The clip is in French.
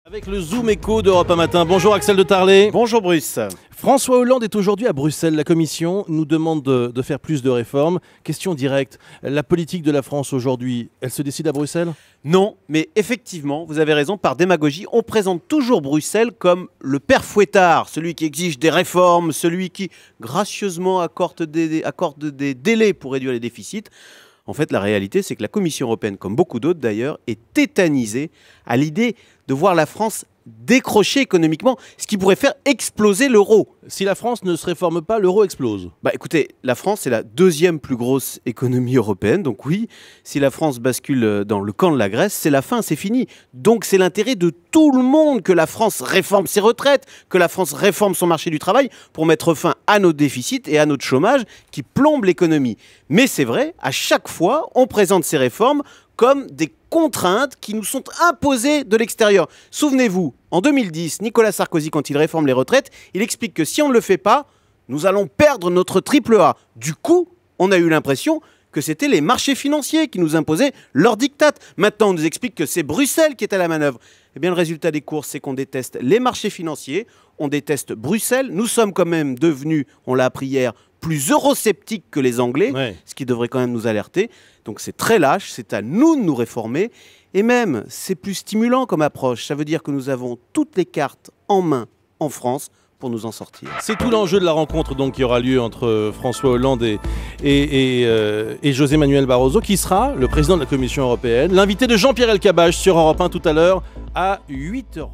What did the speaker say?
Avec le Zoom Écho d'Europe 1 Matin. Bonjour Axel de Tarlet. Bonjour Bruce. François Hollande est aujourd'hui à Bruxelles. La Commission nous demande de faire plus de réformes. Question directe, la politique de la France aujourd'hui, elle se décide à Bruxelles ? Non, mais effectivement, vous avez raison, par démagogie, on présente toujours Bruxelles comme le père fouettard, celui qui exige des réformes, celui qui gracieusement accorde des délais pour réduire les déficits. En fait, la réalité, c'est que la Commission européenne, comme beaucoup d'autres d'ailleurs, est tétanisée à l'idée de voir la France décrocher économiquement, ce qui pourrait faire exploser l'euro. Si la France ne se réforme pas, l'euro explose. Bah écoutez, la France c'est la deuxième plus grosse économie européenne, donc oui, si la France bascule dans le camp de la Grèce, c'est la fin, c'est fini. Donc c'est l'intérêt de tout le monde que la France réforme ses retraites, que la France réforme son marché du travail pour mettre fin à nos déficits et à notre chômage qui plombe l'économie. Mais c'est vrai, à chaque fois, on présente ces réformes comme des contraintes qui nous sont imposées de l'extérieur. Souvenez-vous, en 2010, Nicolas Sarkozy, quand il réforme les retraites, il explique que si on ne le fait pas, nous allons perdre notre triple A. Du coup, on a eu l'impression que c'était les marchés financiers qui nous imposaient leur diktat. Maintenant, on nous explique que c'est Bruxelles qui est à la manœuvre. Eh bien, le résultat des courses, c'est qu'on déteste les marchés financiers, on déteste Bruxelles. Nous sommes quand même devenus, on l'a appris hier, plus eurosceptiques que les Anglais, Ouais. Ce qui devrait quand même nous alerter. Donc c'est très lâche, c'est à nous de nous réformer. Et même, c'est plus stimulant comme approche. Ça veut dire que nous avons toutes les cartes en main en France pour nous en sortir. C'est tout l'enjeu de la rencontre donc, qui aura lieu entre François Hollande et José Manuel Barroso, qui sera le président de la Commission européenne. L'invité de Jean-Pierre Elkabbach sur Europe 1 tout à l'heure à 8h20.